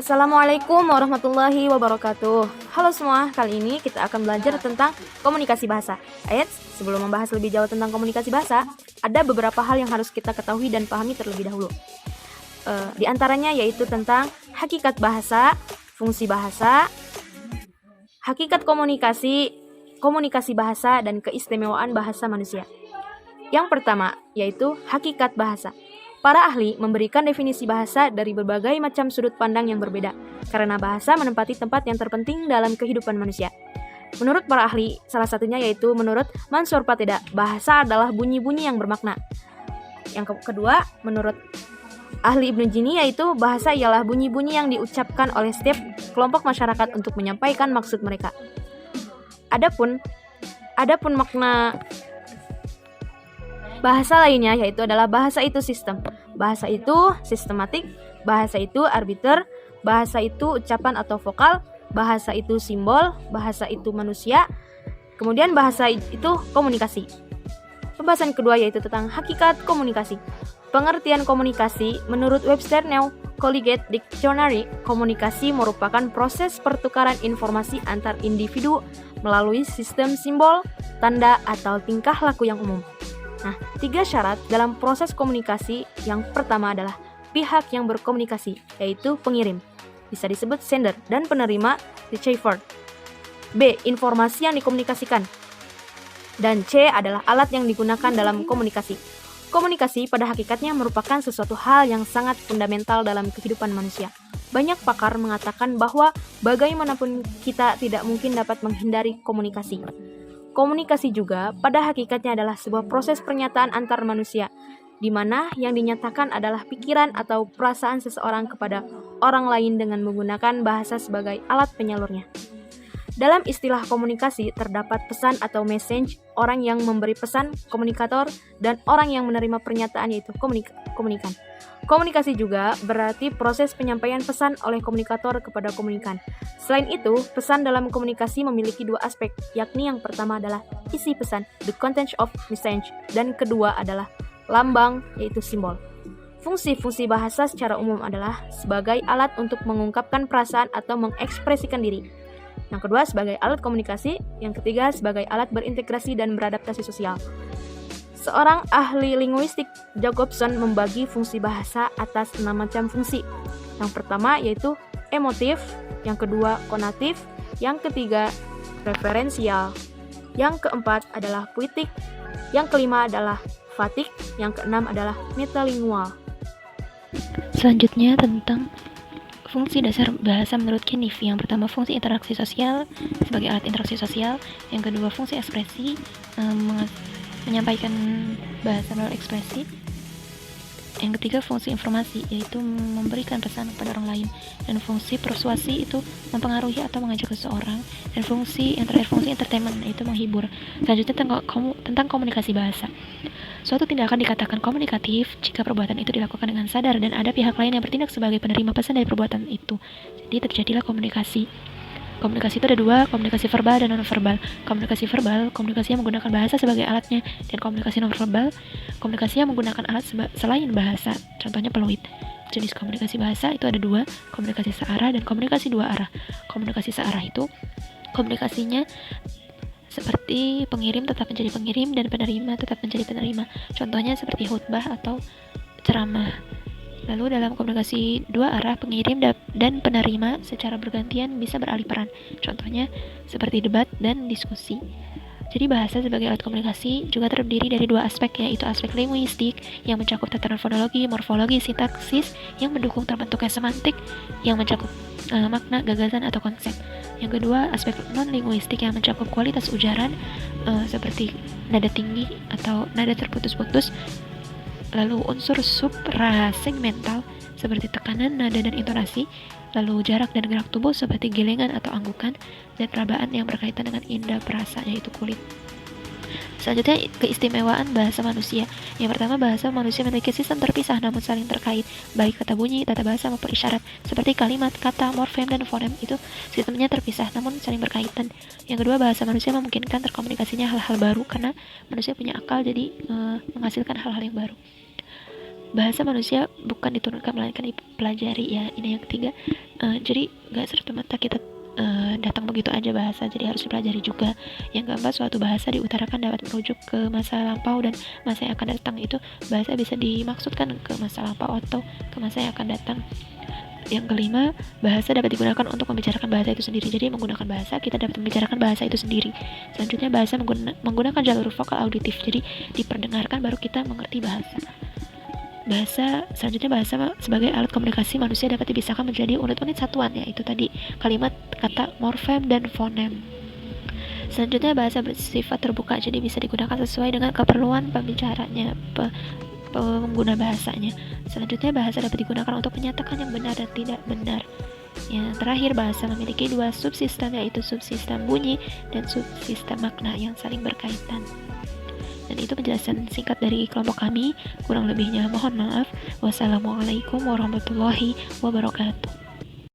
Assalamualaikum warahmatullahi wabarakatuh. Halo semua, kali ini kita akan belajar tentang komunikasi bahasa. Sebelum membahas lebih jauh tentang komunikasi bahasa, ada beberapa hal yang harus kita ketahui dan pahami terlebih dahulu. Di antaranya yaitu tentang hakikat bahasa, fungsi bahasa, hakikat komunikasi, komunikasi bahasa, dan keistimewaan bahasa manusia. Yang pertama yaitu hakikat bahasa. Para ahli memberikan definisi bahasa dari berbagai macam sudut pandang yang berbeda, karena bahasa menempati tempat yang terpenting dalam kehidupan manusia. Menurut para ahli, salah satunya yaitu menurut Mansur Pateda, bahasa adalah bunyi-bunyi yang bermakna. Yang kedua, menurut ahli Ibnu Jini, yaitu bahasa ialah bunyi-bunyi yang diucapkan oleh setiap kelompok masyarakat untuk menyampaikan maksud mereka. Adapun makna bahasa lainnya yaitu adalah bahasa itu sistem, bahasa itu sistematik, bahasa itu arbiter, bahasa itu ucapan atau vokal, bahasa itu simbol, bahasa itu manusia, kemudian bahasa itu komunikasi. Pembahasan kedua yaitu tentang hakikat komunikasi. Pengertian komunikasi menurut Webster New Collegiate Dictionary, komunikasi merupakan proses pertukaran informasi antar individu melalui sistem simbol, tanda, atau tingkah laku yang umum. Nah, 3 syarat dalam proses komunikasi. Yang pertama adalah pihak yang berkomunikasi, yaitu pengirim, bisa disebut sender, dan penerima, receiver. B. Informasi yang dikomunikasikan. Dan C adalah alat yang digunakan dalam komunikasi. Komunikasi pada hakikatnya merupakan sesuatu hal yang sangat fundamental dalam kehidupan manusia. Banyak pakar mengatakan bahwa bagaimanapun kita tidak mungkin dapat menghindari komunikasi. Komunikasi juga pada hakikatnya adalah sebuah proses pernyataan antar manusia, di mana yang dinyatakan adalah pikiran atau perasaan seseorang kepada orang lain dengan menggunakan bahasa sebagai alat penyalurnya. Dalam istilah komunikasi terdapat pesan atau message, orang yang memberi pesan, komunikator, dan orang yang menerima pernyataan yaitu komunikan. Komunikasi juga berarti proses penyampaian pesan oleh komunikator kepada komunikan. Selain itu, pesan dalam komunikasi memiliki 2 aspek, yakni yang pertama adalah isi pesan, the content of message, dan kedua adalah lambang, yaitu simbol. Fungsi-fungsi bahasa secara umum adalah sebagai alat untuk mengungkapkan perasaan atau mengekspresikan diri. Yang kedua sebagai alat komunikasi, yang ketiga sebagai alat berintegrasi dan beradaptasi sosial. Seorang ahli linguistik, Jacobson, membagi fungsi bahasa atas 6 macam fungsi. Yang pertama yaitu emotif, yang kedua konatif, yang ketiga referensial, yang keempat adalah puitik, yang kelima adalah fatik, yang keenam adalah metalingual. Selanjutnya tentang fungsi dasar bahasa menurut Kenif. Yang pertama fungsi interaksi sosial sebagai alat interaksi sosial, yang kedua fungsi ekspresi, menyampaikan bahasa melalui ekspresi, yang ketiga fungsi informasi yaitu memberikan pesan kepada orang lain, dan fungsi persuasi itu mempengaruhi atau mengajak seseorang, dan fungsi yang terakhir fungsi entertainment yaitu menghibur. Selanjutnya tentang komunikasi bahasa. Suatu tindakan dikatakan komunikatif jika perbuatan itu dilakukan dengan sadar dan ada pihak lain yang bertindak sebagai penerima pesan dari perbuatan itu. Jadi terjadilah komunikasi. Komunikasi itu ada 2, komunikasi verbal dan non-verbal. Komunikasi verbal, komunikasi yang menggunakan bahasa sebagai alatnya, dan komunikasi non-verbal, komunikasi yang menggunakan alat selain bahasa, contohnya peluit. Jenis komunikasi bahasa itu ada 2, komunikasi searah dan komunikasi 2 arah. Komunikasi searah itu komunikasinya seperti pengirim tetap menjadi pengirim dan penerima tetap menjadi penerima. Contohnya seperti khutbah atau ceramah. Lalu dalam komunikasi 2 arah, pengirim dan penerima secara bergantian bisa beralih peran. Contohnya seperti debat dan diskusi. Jadi bahasa sebagai alat komunikasi juga terdiri dari 2 aspek, yaitu aspek linguistik yang mencakup tatanan fonologi, morfologi, sintaksis yang mendukung terbentuknya semantik yang mencakup makna, gagasan, atau konsep. Yang kedua, aspek non-linguistik yang mencakup kualitas ujaran seperti nada tinggi atau nada terputus-putus. Lalu unsur suprasegmental seperti tekanan, nada, dan intonasi. Lalu jarak dan gerak tubuh seperti gelengan atau anggukan, dan perabaan yang berkaitan dengan indera perasa yaitu kulit. Selanjutnya keistimewaan bahasa manusia. Yang pertama, bahasa manusia memiliki sistem terpisah namun saling terkait, baik kata bunyi, tata bahasa maupun isyarat. Seperti kalimat, kata, morfem, dan fonem itu sistemnya terpisah namun saling berkaitan. Yang kedua, bahasa manusia memungkinkan terkomunikasinya hal-hal baru karena manusia punya akal, jadi menghasilkan hal-hal yang baru. bahasa manusia bukan diturunkan melainkan dipelajari ya. Ini yang ketiga. Jadi nggak serta-merta kita datang begitu aja bahasa, jadi harus dipelajari juga. Yang keempat, suatu bahasa diutarakan dapat merujuk ke masa lampau dan masa yang akan datang. Itu bahasa bisa dimaksudkan ke masa lampau atau ke masa yang akan datang. Yang kelima, bahasa dapat digunakan untuk membicarakan bahasa itu sendiri. Jadi menggunakan bahasa, kita dapat membicarakan bahasa itu sendiri. Selanjutnya, bahasa menggunakan jalur vokal auditif. Jadi diperdengarkan baru kita mengerti bahasa. Selanjutnya bahasa sebagai alat komunikasi manusia dapat dipisahkan menjadi unit-unit satuan, yaitu tadi kalimat, kata, morfem, dan fonem. Selanjutnya bahasa bersifat terbuka, jadi bisa digunakan sesuai dengan keperluan pembicaranya, pengguna bahasanya. Selanjutnya bahasa dapat digunakan untuk menyatakan yang benar dan tidak benar. Yang terakhir, bahasa memiliki dua subsistem, yaitu subsistem bunyi dan subsistem makna yang saling berkaitan. Dan itu penjelasan singkat dari kelompok kami. Kurang lebihnya mohon maaf. Wassalamualaikum warahmatullahi wabarakatuh.